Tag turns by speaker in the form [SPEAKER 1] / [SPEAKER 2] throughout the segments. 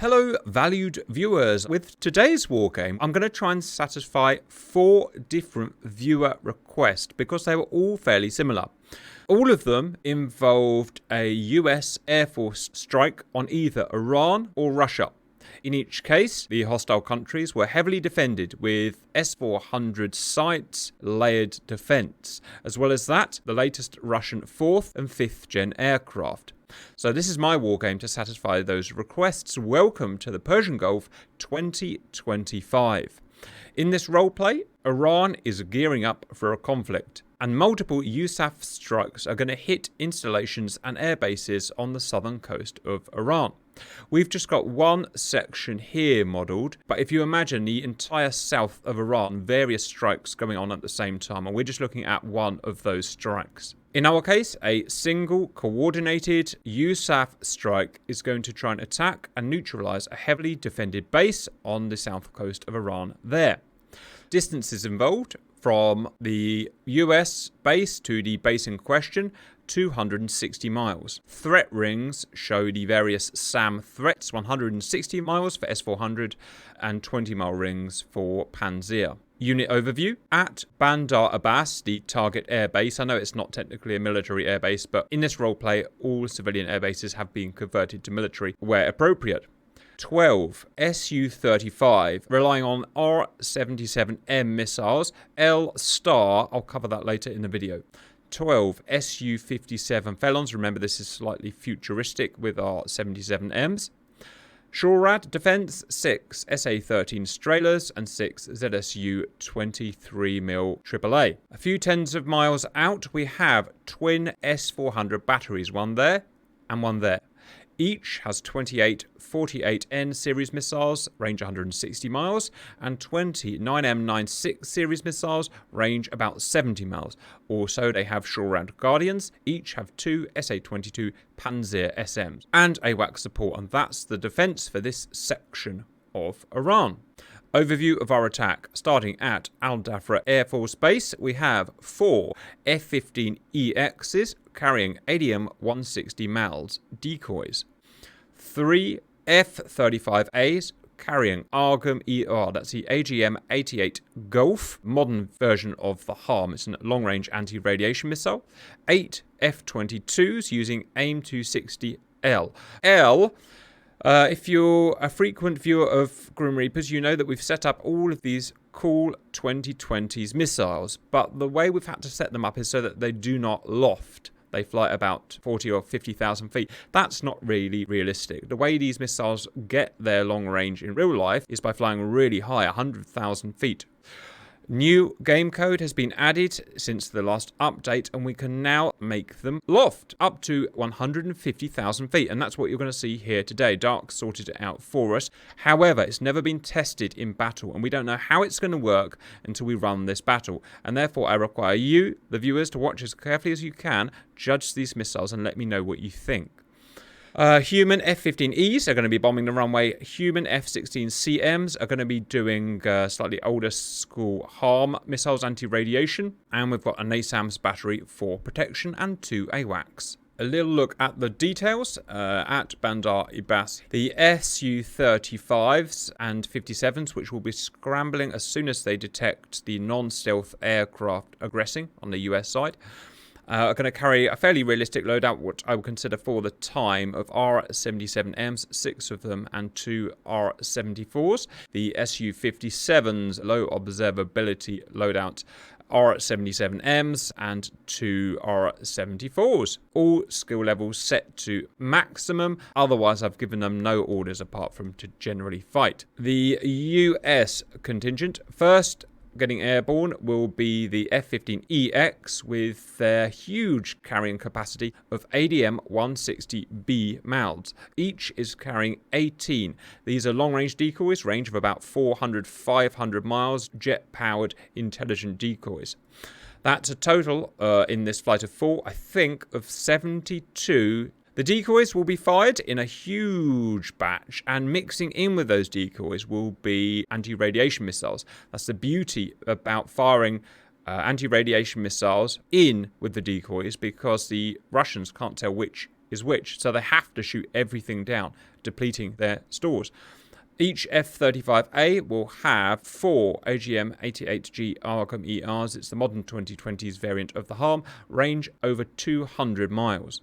[SPEAKER 1] Hello valued viewers, with today's wargame I'm going to try and satisfy 4 different viewer requests because they were all fairly similar. All of them involved a US Air Force strike on either Iran or Russia. In each case, the hostile countries were heavily defended with S-400 sites, layered defense, as well as that, the latest Russian 4th and 5th gen aircraft. So this is my wargame to satisfy those requests. Welcome to the Persian Gulf 2025. In this roleplay, Iran is gearing up for a conflict, and multiple USAF strikes are going to hit installations and air bases on the southern coast of Iran. We've just got one section here modelled, but if you imagine the entire south of Iran, various strikes going on at the same time, and we're just looking at one of those strikes. In our case, a single coordinated USAF strike is going to try and attack and neutralise a heavily defended base on the south coast of Iran there. Distances involved from the US base to the base in question, 260 miles. Threat rings show the various SAM threats, 160 miles for S-400 and 20-mile rings for Panzer. Unit overview. At Bandar Abbas, the target airbase. I know it's not technically a military airbase, but in this roleplay, all civilian airbases have been converted to military where appropriate. 12. Su-35, relying on R-77M missiles. L-Star, I'll cover that later in the video. 12. Su-57 Felons. Remember, this is slightly futuristic with our 77Ms. Shorad Defense, 6 SA-13 Strahlers and 6 ZSU 23mm AAA. A few tens of miles out, we have twin S-400 batteries, one there and one there. Each has 28 48N series missiles, range 160 miles, and 20 9M96 series missiles, range about 70 miles. Also, they have shore-round Guardians, each have 2 SA-22 Panzer SMs, and AWACS support, and that's the defense for this section of Iran. Overview of our attack. Starting at Al Dhafra Air Force Base, we have 4 F-15E X's carrying ADM-160 MALS decoys, 3 F-35As carrying ARGM-ER, that's the AGM-88 Gulf, modern version of the HARM, it's a long-range anti-radiation missile, 8 F-22s using AIM-260L. If you're a frequent viewer of Grim Reapers, you know that we've set up all of these cool 2020s missiles, but the way we've had to set them up is so that they do not loft. They fly about 40 or 50,000 feet. That's not really realistic. The way these missiles get their long range in real life is by flying really high, 100,000 feet. New game code has been added since the last update, and we can now make them loft up to 150,000 feet, and that's what you're going to see here today. Dark sorted it out for us. However, it's never been tested in battle, and we don't know how it's going to work until we run this battle, and therefore I require you, the viewers, to watch as carefully as you can, judge these missiles, and let me know what you think. Human F-15Es are going to be bombing the runway. Human F-16 CMs are going to be doing slightly older school HARM missiles anti-radiation. And we've got a NASAMS battery for protection and 2 AWACS. A little look at the details at Bandar Abbas. The Su-35s and 57s, which will be scrambling as soon as they detect the non-stealth aircraft aggressing on the US side, are going to carry a fairly realistic loadout, what I would consider for the time, of R-77Ms, 6 of them, and 2 R-74s. The Su-57's low observability loadout, R-77Ms, and 2 R-74s. All skill levels set to maximum, otherwise I've given them no orders apart from to generally fight. The US contingent, first getting airborne will be the F-15EX with their huge carrying capacity of ADM-160B MALS. Each is carrying 18. These are long-range decoys, range of about 400-500 miles, jet-powered intelligent decoys. That's a total, in this flight of 4, I think, of 72. The decoys will be fired in a huge batch, and mixing in with those decoys will be anti-radiation missiles. That's the beauty about firing anti-radiation missiles in with the decoys, because the Russians can't tell which is which. So they have to shoot everything down, depleting their stores. Each F-35A will have 4 AGM-88G ARGM ERs. It's the modern 2020s variant of the HARM, range over 200 miles.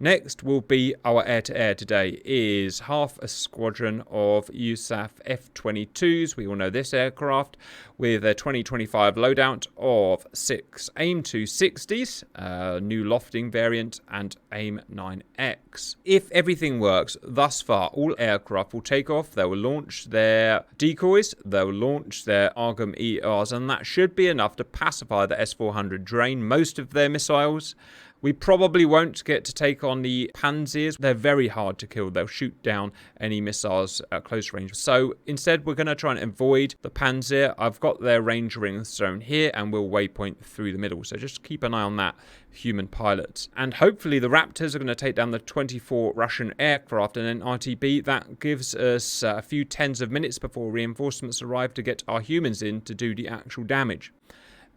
[SPEAKER 1] Next will be our air-to-air today is half a squadron of USAF F-22s. We all know this aircraft with a 2025 loadout of 6 AIM-260s, new lofting variant, and AIM-9X. If everything works thus far, all aircraft will take off. They will launch their decoys. They will launch their ARGM ERs, and that should be enough to pacify the S-400, drain most of their missiles. We probably won't get to take on the Panzers. They're very hard to kill. They'll shoot down any missiles at close range. So instead, we're going to try and avoid the Panzer. I've got their range rings thrown here, and we'll waypoint through the middle. So just keep an eye on that, human pilots. And hopefully the Raptors are going to take down the 24 Russian aircraft. And then RTB, that gives us a few tens of minutes before reinforcements arrive to get our humans in to do the actual damage.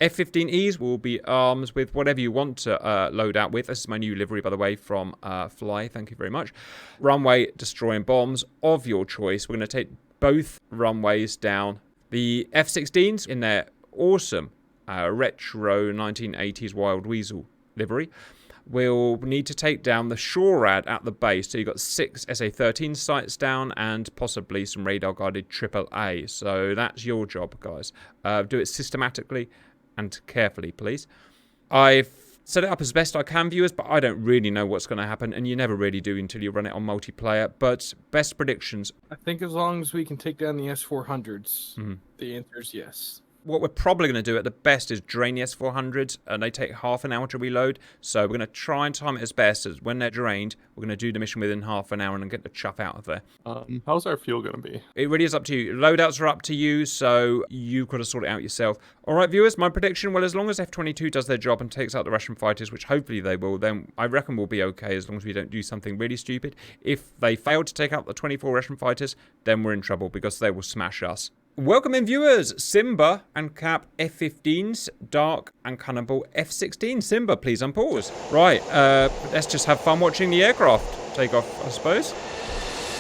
[SPEAKER 1] F-15Es will be arms with whatever you want to load out with. This is my new livery, by the way, from Fly. Thank you very much. Runway destroying bombs of your choice. We're going to take both runways down. The F-16s in their awesome retro 1980s Wild Weasel livery will need to take down the SHORAD at the base. So you've got 6 SA-13 sights down and possibly some radar-guided AAA. So that's your job, guys. Do it systematically and carefully, please. I've set it up as best I can, viewers, but I don't really know what's going to happen, and you never really do until you run it on multiplayer. But best predictions.
[SPEAKER 2] I think as long as we can take down the S-400s, the answer is yes.
[SPEAKER 1] What we're probably going to do at the best is drain the S-400s, and they take half an hour to reload. So we're going to try and time it as best as when they're drained, we're going to do the mission within half an hour and get the chuff out of there.
[SPEAKER 3] How's our fuel going to be?
[SPEAKER 1] It really is up to you. Loadouts are up to you, so you've got to sort it out yourself. All right, viewers, my prediction, well, as long as F-22 does their job and takes out the Russian fighters, which hopefully they will, then I reckon we'll be okay as long as we don't do something really stupid. If they fail to take out the 24 Russian fighters, then we're in trouble because they will smash us. Welcome in, viewers. Simba and Cap F-15s, Dark and Cannibal F-16. Simba, please unpause. Right, let's just have fun watching the aircraft take off, I suppose.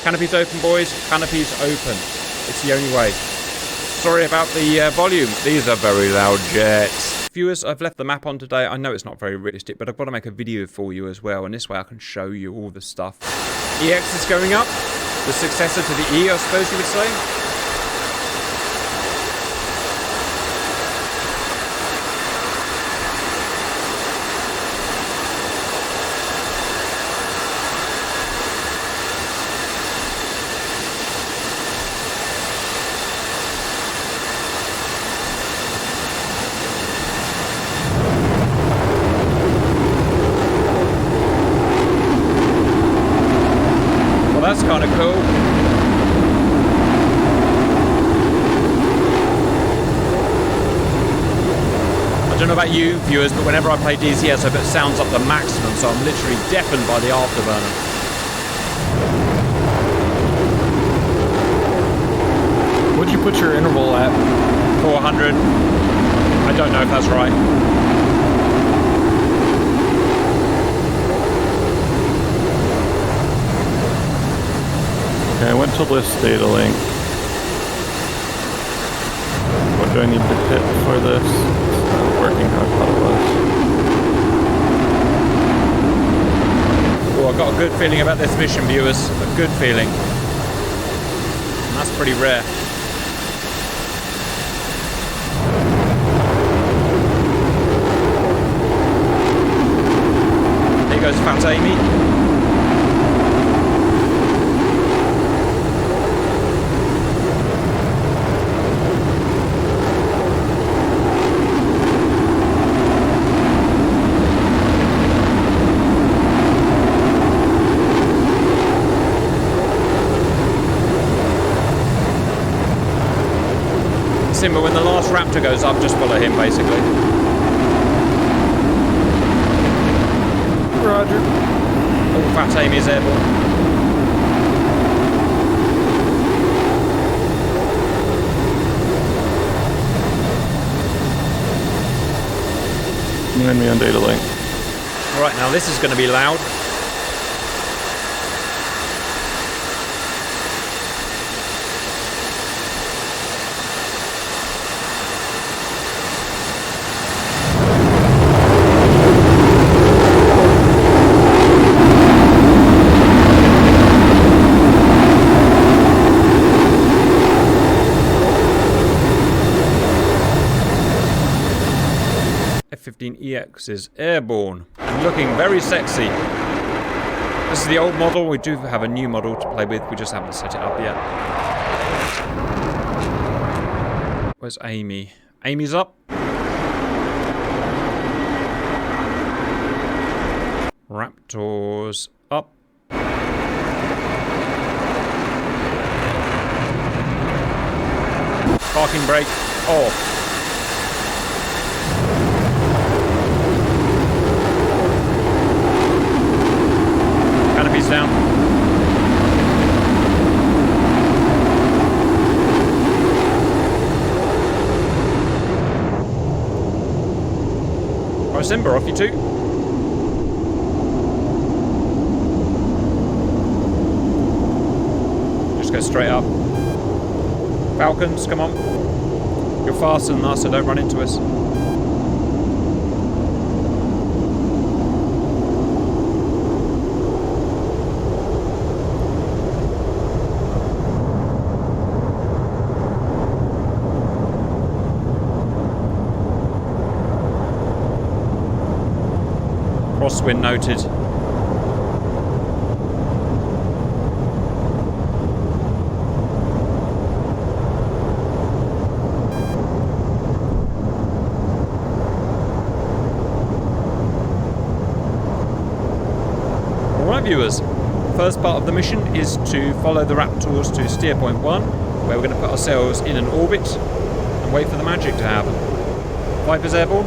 [SPEAKER 1] Canopies open, boys. Canopies open. It's the only way. Sorry about the volume. These are very loud jets. Viewers, I've left the map on today. I know it's not very realistic, but I've got to make a video for you as well, and this way I can show you all the stuff. EX is going up. The successor to the E, I suppose you would say. That's kind of cool. I don't know about you, viewers, but whenever I play DCS, I put sounds up the maximum, so I'm literally deafened by the afterburner.
[SPEAKER 2] What'd you put your interval at?
[SPEAKER 1] 400. I don't know if that's right.
[SPEAKER 3] Okay, I went to list data link. What do I need to hit for this? It's not working how I thought it was.
[SPEAKER 1] Oh, I've got a good feeling about this mission, viewers. A good feeling. And that's pretty rare. Here goes Fat Amy. But when the last Raptor goes up, just follow him, basically.
[SPEAKER 2] Roger.
[SPEAKER 1] All Fat Amy is airborne.
[SPEAKER 3] Join me on data link.
[SPEAKER 1] Right, now this is going to be loud. F-15EX is airborne and looking very sexy. This is the old model. We do have a new model to play with. We just haven't set it up yet. Where's Amy? Amy's up. Raptors up. Parking brake off. Canopies down. Right, Simba, off you two. Just go straight up. Falcons, come on. You're faster than us, so don't run into us. Crosswind noted. Alright viewers, first part of the mission is to follow the Raptors to steer point 1, where we're going to put ourselves in an orbit and wait for the magic to happen. Viper's airborne?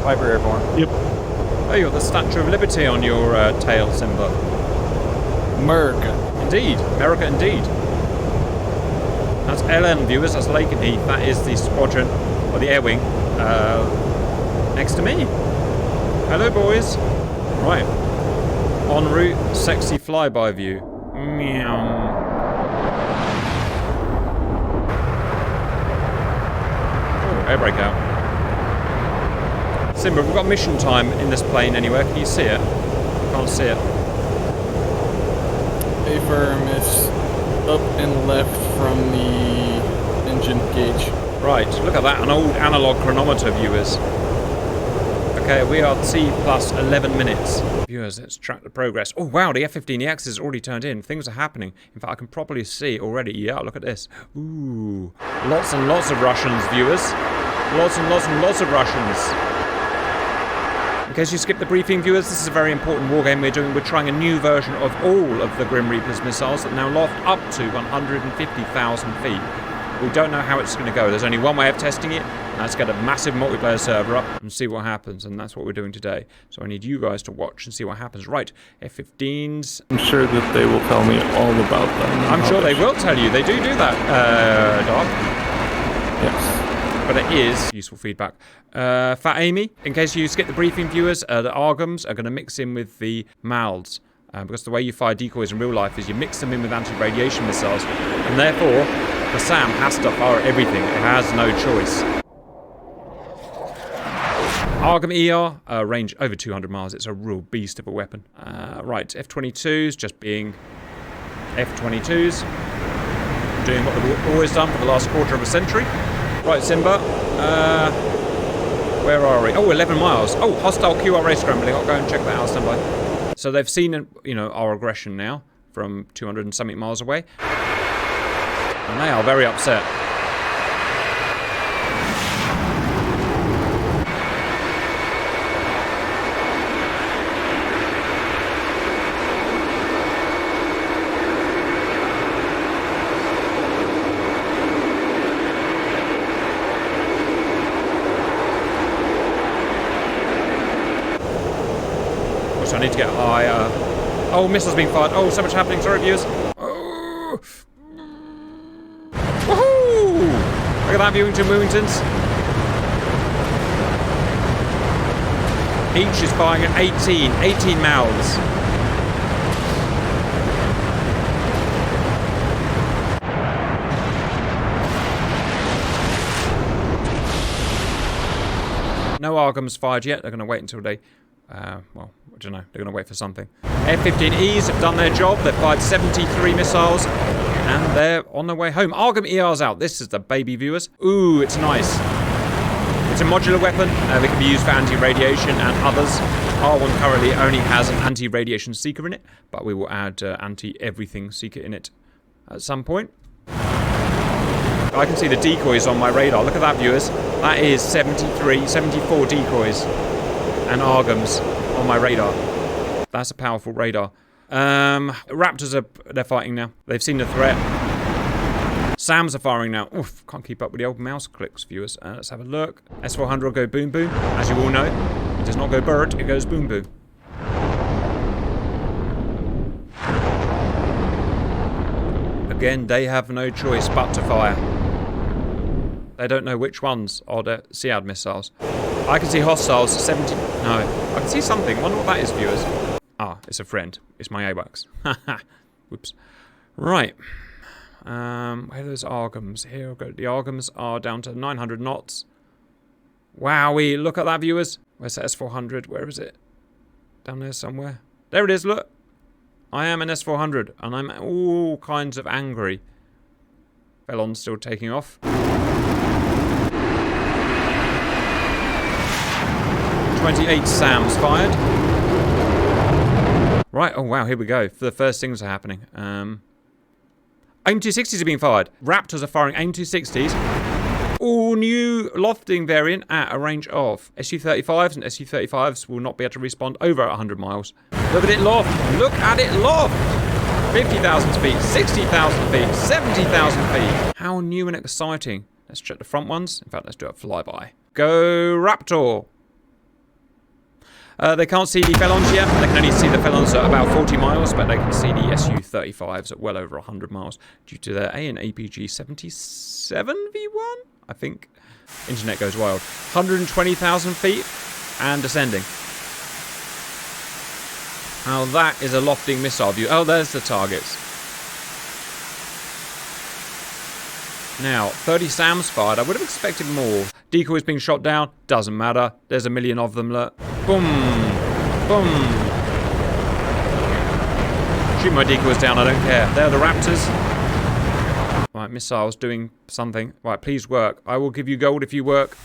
[SPEAKER 4] Viper airborne.
[SPEAKER 3] Yep.
[SPEAKER 1] Oh, you got the Statue of Liberty on your tail, Simba.
[SPEAKER 2] America.
[SPEAKER 1] Indeed, America indeed. That's LN viewers, that's Lakenheath. That is the squadron, or the air wing, next to me. Hello boys. Right. En route, sexy flyby view. Meow. Oh, air brake out. Simba, we've got mission time in this plane anywhere. Can you see it? Can't see it.
[SPEAKER 2] A-firm is up and left from the engine gauge.
[SPEAKER 1] Right, look at that, an old analog chronometer, viewers. Okay, we are T plus 11 minutes. Viewers, let's track the progress. Oh wow, the F-15EX is already turned in. Things are happening. In fact, I can probably see already. Yeah, look at this. Ooh, lots and lots of Russians, viewers. Lots and lots and lots of Russians. In case you skipped the briefing, viewers, this is a very important war game we're doing. We're trying a new version of all of the Grim Reaper's missiles that now loft up to 150,000 feet. We don't know how it's going to go. There's only one way of testing it, and that's get a massive multiplayer server up and see what happens, and that's what we're doing today. So I need you guys to watch and see what happens. Right, F-15s.
[SPEAKER 3] I'm sure that they will tell me all about them.
[SPEAKER 1] I'm sure they will tell you. They do that, Doc.
[SPEAKER 3] Yes.
[SPEAKER 1] But it is useful feedback. Fat Amy, in case you skip the briefing, viewers, the Argums are going to mix in with the MALDs. Because the way you fire decoys in real life is you mix them in with anti-radiation missiles, and therefore the SAM has to fire everything. It has no choice. Argum ER, range over 200 miles. It's a real beast of a weapon. Right, F-22s just being F-22s. Doing what they've always done for the last quarter of a century. Right, Simba. Where are we? Oh, 11 miles. Oh, hostile QRA scrambling. I'll go and check that out, stand by. So they've seen, you know, our aggression now from 200 and something miles away. And they are very upset. I need to get higher. Oh, missiles being fired. Oh, so much happening. Sorry, viewers. Oh. Woohoo! Look at that, Viewington, Wewingtons. Each is firing at 18 mouths. No Argums fired yet. They're going to wait until they... well, I don't know. They're going to wait for something. F-15Es have done their job. They've fired 73 missiles. And they're on their way home. Argum ER's out. This is the baby, viewers. Ooh, it's nice. It's It's a modular weapon that can be used for anti-radiation and others. R1 currently only has an anti-radiation seeker in it, but we will add anti-everything seeker in it at some point. I can see the decoys on my radar. Look at that, viewers. That is 74 decoys and ARGMs on my radar. That's a powerful radar. Raptors they're fighting now. They've seen the threat. SAMs are firing now. Oof, can't keep up with the old mouse clicks, viewers. Let's have a look. S400 will go boom boom. As you all know, it does not go bird, it goes boom boom. Again, they have no choice but to fire. They don't know which ones are the SEAD missiles. I can see hostiles, 70... No, I can see something. I wonder what that is, viewers. Ah, it's a friend. It's my AWACS. Haha. Whoops. Right. Where are those ARGMs? Here we go. The ARGMs are down to 900 knots. Wowee, look at that, viewers. Where's the S400? Where is it? Down there somewhere. There it is, look. I am an S400, and I'm all kinds of angry. Felon's still taking off. 28 SAMs fired. Right, oh wow, here we go. The first things are happening. AIM-260s are being fired. Raptors are firing AIM-260s. All new lofting variant at a range of Su-35s, and Su-35s will not be able to respond over 100 miles. Look at it loft. Look at it loft. 50,000 feet, 60,000 feet, 70,000 feet. How new and exciting. Let's check the front ones. In fact, let's do a flyby. Go Raptor. They can't see the Felons yet. They can only see the Felons at about 40 miles, but they can see the Su-35s at well over 100 miles due to their AN APG 77 V1, I think. Internet goes wild. 120,000 feet and descending. Now that is a lofting missile view. Oh, there's the targets. Now, 30 SAMs fired. I would have expected more. Decoys being shot down. Doesn't matter. There's a million of them. Look. Boom. Boom. Shoot my decoys down. I don't care. They're the Raptors. Right, missiles doing something. Right, please work. I will give you gold if you work.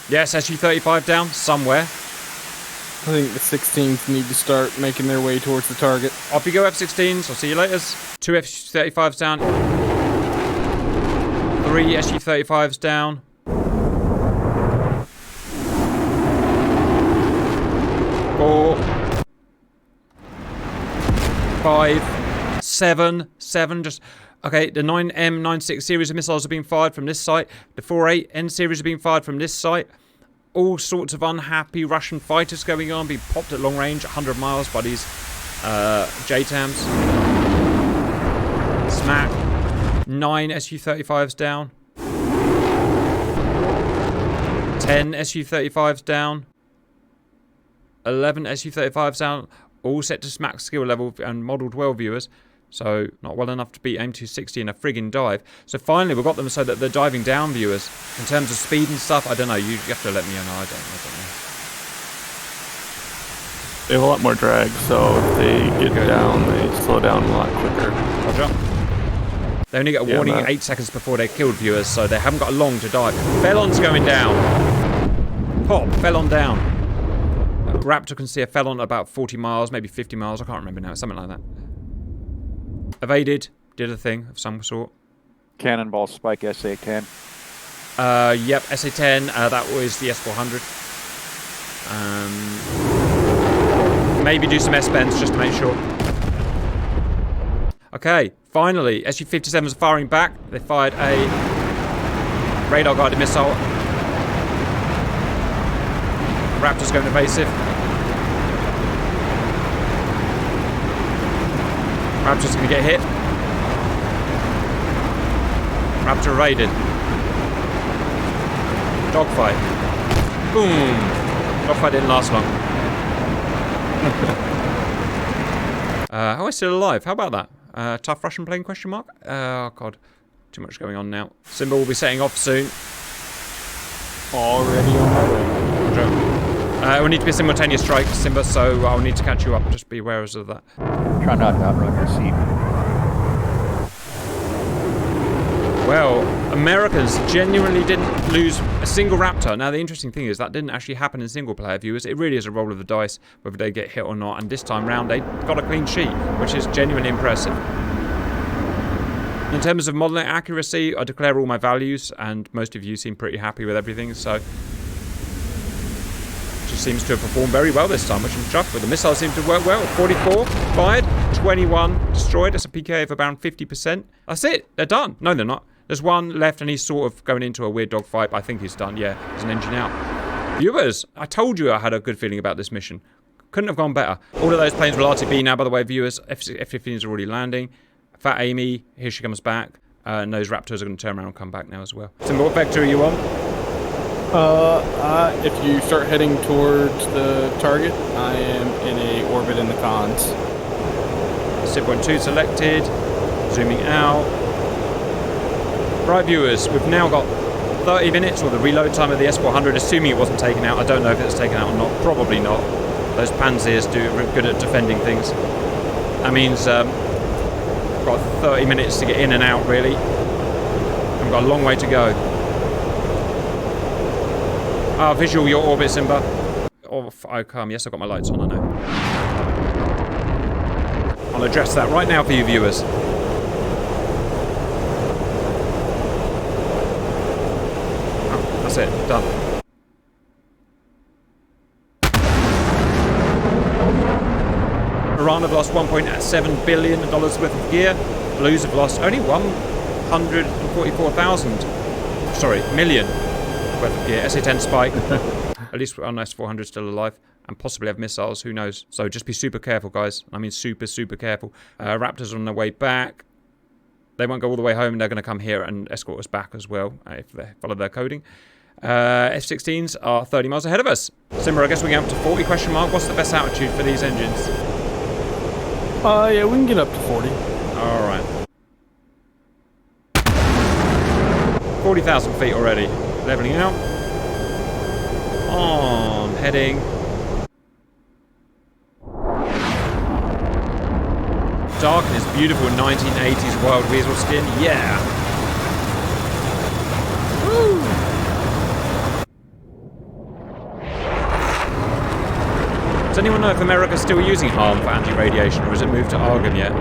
[SPEAKER 1] Yes, Su-35 down. Somewhere.
[SPEAKER 2] I think the 16s need to start making their way towards the target.
[SPEAKER 1] Off you go, F-16s. I'll see you later. 2 F-35s down. 3 Su-35s down. 4. 5. 7. Just... Okay, the 9M96 series of missiles are being fired from this site. The 48N series are being fired from this site. All sorts of unhappy Russian fighters going on, being popped at long range, 100 miles by these JTAMs. Smack. 9 Su-35s down. 10 Su-35s down. 11 Su-35s down. All set to smack skill level and modelled well, viewers. So, not well enough to beat AIM-260 in a friggin' dive. So finally, we've got them so that they're diving down, viewers. In terms of speed and stuff, I don't know. You have to let me know. I don't know.
[SPEAKER 3] They have a lot more drag, so if they get down, they slow down a lot quicker.
[SPEAKER 1] Roger. They only get a warning 8 seconds before they're killed, viewers, so they haven't got long to dive. Felon's going down. Pop, Felon down. Raptor can see a Felon at about 40 miles, maybe 50 miles. I can't remember now. Something like that. Evaded. Did a thing of some sort.
[SPEAKER 4] Cannonball Spike SA-10.
[SPEAKER 1] Yep, SA-10. That was the S400. Maybe do some S-bends just to make sure. Okay, finally, Su-57s are firing back. They fired a radar-guided missile. Raptor's going evasive. Raptor's going to get hit. Raptor evaded. Dogfight. Boom. Dogfight didn't last long. How am I still alive? How about that? Tough Russian plane, question mark? Oh, God. Too much going on now. Simba will be setting off soon.
[SPEAKER 2] Already on my way.
[SPEAKER 1] It will need to be a simultaneous strike, Simba, so I'll need to catch you up. Just be aware of that.
[SPEAKER 4] Try not to outrun your seat.
[SPEAKER 1] Well, Americans genuinely didn't lose a single Raptor. Now, the interesting thing is that didn't actually happen in single-player viewers. It really is a roll of the dice whether they get hit or not. And this time round, they got a clean sheet, which is genuinely impressive. In terms of modelling accuracy, I declare all my values, and most of you seem pretty happy with everything, so... Just seems to have performed very well this time, which I'm chuffed with. The missiles seem to work well. 44 fired, 21 destroyed. That's a PK of around 50%. That's it. They're done. No, they're not. There's one left, and he's sort of going into a weird dogfight. I think he's done. Yeah, there's an engine out. Viewers, I told you I had a good feeling about this mission. Couldn't have gone better. All of those planes will RTB now, by the way, viewers. F-15s are already landing. Fat Amy, here she comes back. And those Raptors are going to turn around and come back now as well. So what vector are you on?
[SPEAKER 2] If you start heading towards the target, I am in a orbit in the cons.
[SPEAKER 1] Sit 2 selected. Zooming out. Right, viewers, we've now got 30 minutes, or the reload time of the S-400, assuming it wasn't taken out. I don't know if it's taken out or not. Probably not. Those Panzers are good at defending things. That means we've got 30 minutes to get in and out, really. And we've got a long way to go. Visual your orbit, Simba. Oh, yes, I've got my lights on, I know. I'll address that right now for you, viewers. Oh, that's it. Done. Iran have lost $1.7 billion worth of gear. Blues have lost only 144,000. Sorry, million. Worth of gear. SA-10 Spike. At least our S-400 still alive. And possibly have missiles. Who knows? So just be super careful, guys. I mean, super, super careful. Raptors are on their way back. They won't go all the way home. They're going to come here and escort us back as well, if they follow their coding. F-16s are 30 miles ahead of us. Simmer, I guess we get up to 40 question mark. What's the best altitude for these engines?
[SPEAKER 2] Yeah, we can get up to 40.
[SPEAKER 1] All right. 40,000 feet already. Leveling out. On, heading. Dark and his beautiful 1980s wild weasel skin. Yeah. Woo. Does anyone know if America's still using HARM for anti-radiation, or has it moved to argon yet?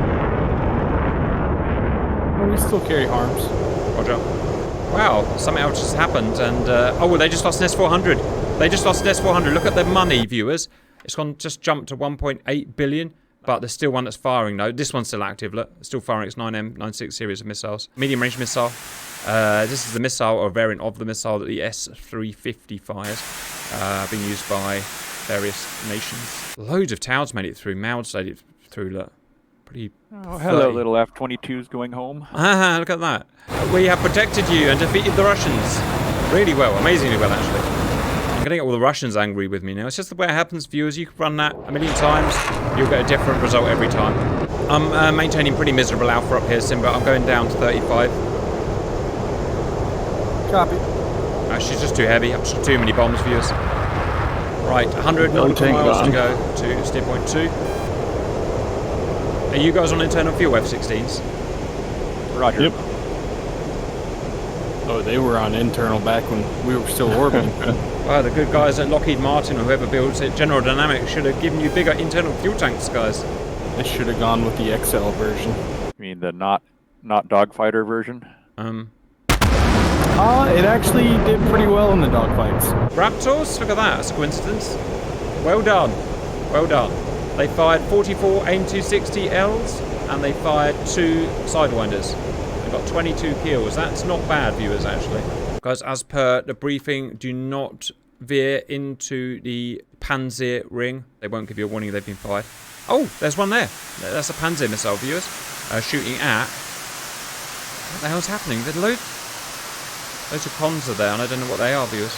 [SPEAKER 2] Well, we still carry harms.
[SPEAKER 1] Roger. Wow, something else just happened, and oh, they just lost an S-400. They just lost an S-400. Look at the money, viewers. It's just jumped to 1.8 billion, but there's still one that's firing, though. This one's still active, look. It's still firing its 9M96 series of missiles. Medium-range missile. This is the missile, or variant of the missile that the S-350 fires, being used by various nations. Loads of Tauds made it through. Mauds made it through, look. Pretty...
[SPEAKER 4] Oh, hello, little F-22s going home.
[SPEAKER 1] Ah, look at that. We have protected you and defeated the Russians. Really well, amazingly well, actually. I'm going to get all the Russians angry with me now. It's just the way it happens, viewers. You can run that a million times. You'll get a different result every time. I'm maintaining pretty miserable alpha up here, Simba. I'm going down to 35.
[SPEAKER 2] Copy.
[SPEAKER 1] She's just too heavy. I've just too many bombs, viewers. Right, 100 nautical miles to go to steer point 2. Are you guys on internal fuel F-16s?
[SPEAKER 4] Roger.
[SPEAKER 2] Yep. Oh, they were on internal back when we were still orbiting.
[SPEAKER 1] Wow, the good guys at Lockheed Martin, or whoever builds it, General Dynamics, should have given you bigger internal fuel tanks, guys.
[SPEAKER 2] They should have gone with the XL version.
[SPEAKER 4] You mean the not dogfighter version?
[SPEAKER 2] It actually did pretty well in the dogfights.
[SPEAKER 1] Raptors? Look at that. That's a coincidence. Well done. Well done. They fired 44 AIM-260Ls, and they fired 2 Sidewinders. They got 22 kills. That's not bad, viewers, actually. Guys, as per the briefing, do not veer into the Panzer ring. They won't give you a warning they've been fired. Oh, there's one there. That's a Panzer missile, viewers. Shooting at... What the hell's happening? There's loads of cons are there, and I don't know what they are, viewers.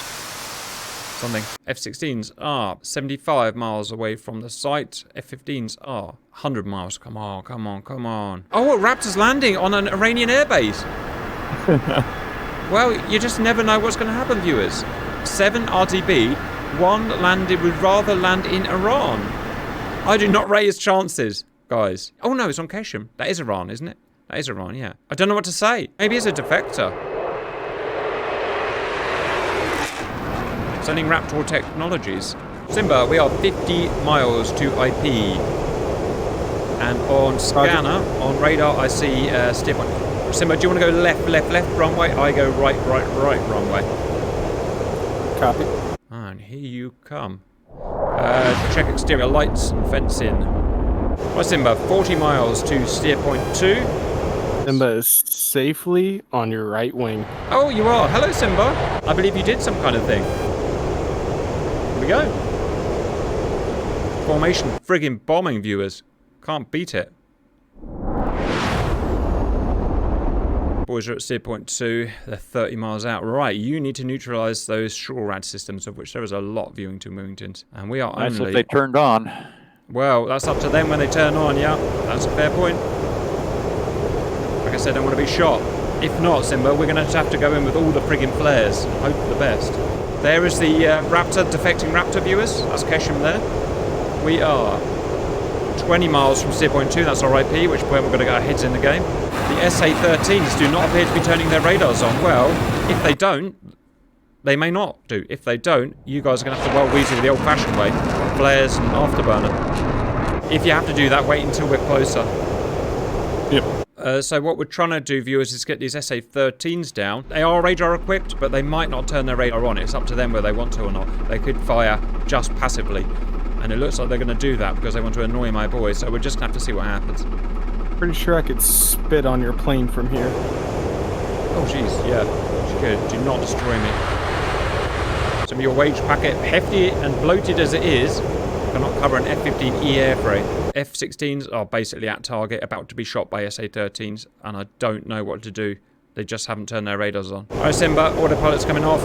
[SPEAKER 1] Something. F-16s are 75 miles away from the site. F-15s are 100 miles. Come on, come on, come on. Oh, Raptor's landing on an Iranian airbase. Well, you just never know what's going to happen, viewers. 7 RTB, 1 would rather land in Iran. I do not rate his chances, guys. Oh no, it's on Keshem. That is Iran, isn't it? That is Iran, yeah. I don't know what to say. Maybe it's a defector. Sending Raptor technologies. Simba, we are 50 miles to IP. And on scanner, on radar, I see steer point. Simba, do you want to go left, left, left runway? I go right, right, right runway.
[SPEAKER 2] Copy.
[SPEAKER 1] And here you come. Check exterior lights and fencing. Right, Simba, 40 miles to steer point 2.
[SPEAKER 2] Simba is safely on your right wing.
[SPEAKER 1] Oh, you are. Hello, Simba. I believe you did some kind of thing. Here we go. Formation friggin' bombing, viewers. Can't beat it. Boys are at steer point 2. They're 30 miles out. Right, you need to neutralise those shore rad systems, of which there is a lot viewing to Moonington. And we are
[SPEAKER 4] Nice
[SPEAKER 1] only...
[SPEAKER 4] if they turned on.
[SPEAKER 1] Well, that's up to them when they turn on, yeah. That's a fair point. Like I said, I don't want to be shot. If not, Simba, we're going to have to go in with all the friggin' flares. Hope for the best. There is the Raptor, defecting Raptor, viewers. That's Keshem there. We are 20 miles from steer point 2. That's our IP, which point we're going to get our heads in the game. The SA-13s do not appear to be turning their radars on. Well, if they don't, they may not do. If they don't, you guys are going to have to well weasel the old-fashioned way. Flares and afterburner. If you have to do that, wait until we're closer.
[SPEAKER 3] Yep.
[SPEAKER 1] So what we're trying to do, viewers, is get these SA-13s down. They are radar equipped, but they might not turn their radar on. It's up to them whether they want to or not. They could fire just passively. And it looks like they're going to do that because they want to annoy my boys. So we're just going to have to see what happens.
[SPEAKER 2] Pretty sure I could spit on your plane from here.
[SPEAKER 1] Oh, jeez, yeah. You could. Do not destroy me. Some of your wage packet, hefty and bloated as it is, cannot cover an F-15E airframe. F-16s are basically at target, about to be shot by SA-13s, and I don't know what to do. They just haven't turned their radars on. Alright, Simba, autopilot's coming off.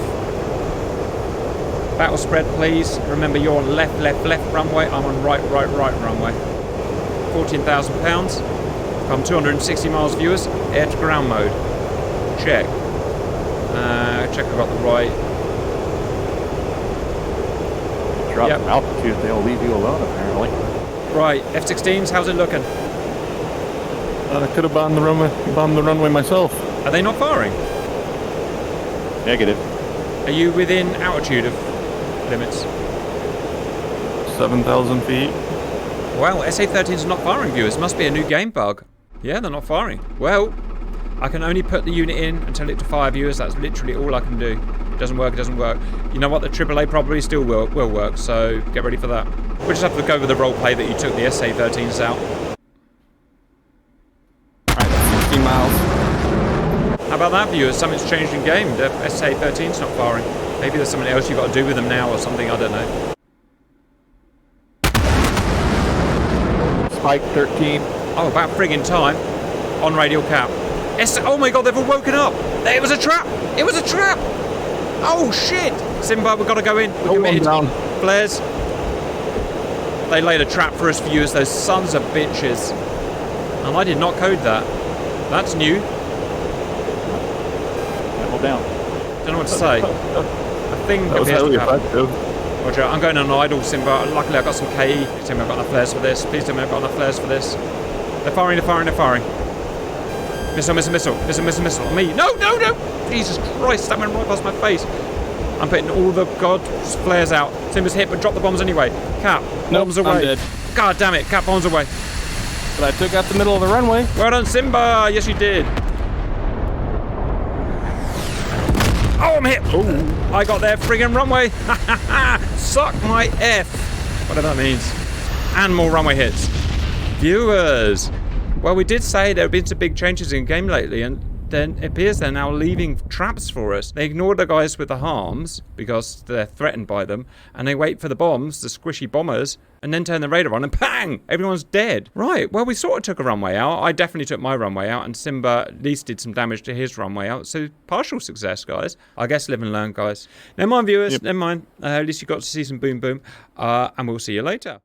[SPEAKER 1] Battle spread, please. Remember, you're on left, left, left runway. I'm on right, right, right runway. 14,000 pounds. I'm 260 miles, viewers. Air to ground mode. Check. Check I got the right.
[SPEAKER 4] Drop
[SPEAKER 1] Yep.
[SPEAKER 4] some altitude, they'll leave you alone, apparently.
[SPEAKER 1] Right, F-16s, how's it looking?
[SPEAKER 3] I could have bombed the runway myself.
[SPEAKER 1] Are they not firing?
[SPEAKER 4] Negative.
[SPEAKER 1] Are you within altitude of limits?
[SPEAKER 3] 7,000 feet.
[SPEAKER 1] Well, SA-13's not firing, viewers. Must be a new game bug. Yeah, they're not firing. Well, I can only put the unit in and tell it to fire, viewers. That's literally all I can do. It doesn't work, it doesn't work. You know what? The AAA probably still will work, so get ready for that. We'll just have to go with the role play that you took the SA-13s out.
[SPEAKER 2] Alright, 60 miles.
[SPEAKER 1] How about that, viewers? Something's changed in game. The SA-13's not firing. Maybe there's something else you've got to do with them now or something, I don't know.
[SPEAKER 4] Spike 13.
[SPEAKER 1] Oh, about friggin' time. On radial cap. Oh my god, they've all woken up! It was a trap! It was a trap! Oh shit! Simba, we've got to go in. We're committed.
[SPEAKER 2] Down.
[SPEAKER 1] Flares. They laid a trap for us, viewers, those sons of bitches. And I did not code that. That's new.
[SPEAKER 4] Level down.
[SPEAKER 1] Don't know what to say. I think
[SPEAKER 3] That was
[SPEAKER 1] appears to
[SPEAKER 3] highly
[SPEAKER 1] happen.
[SPEAKER 3] effective.
[SPEAKER 1] Roger, I'm going on idle, Simba. Luckily I've got some KE. Please tell me I've got enough flares for this. Please tell me I've got enough flares for this. They're firing, they're firing, they're firing. Missile, missile, missile. Missile, missile, missile. On me. No, no, no! Jesus Christ, that went right past my face. I'm putting all the god's flares out. Simba's hit, but drop the bombs anyway. Cap, bombs away.
[SPEAKER 2] I'm dead.
[SPEAKER 1] God damn it, Cap, bombs away.
[SPEAKER 2] But I took out the middle of the runway.
[SPEAKER 1] Well done, Simba. Yes, you did. Oh, I'm hit. Oh, I got their friggin' runway. Suck my F. Whatever that means. And more runway hits. Viewers. Well, we did say there have been some big changes in game lately, and then it appears they're now leaving traps for us. They ignore the guys with the harms because they're threatened by them, and they wait for the bombs, the squishy bombers, and then turn the radar on, and bang! Everyone's dead. Right, well, we sort of took a runway out. I definitely took my runway out, and Simba at least did some damage to his runway out, so partial success, guys. I guess live and learn, guys. Never mind, viewers, never mind. At least you got to see some boom boom, and we'll see you later.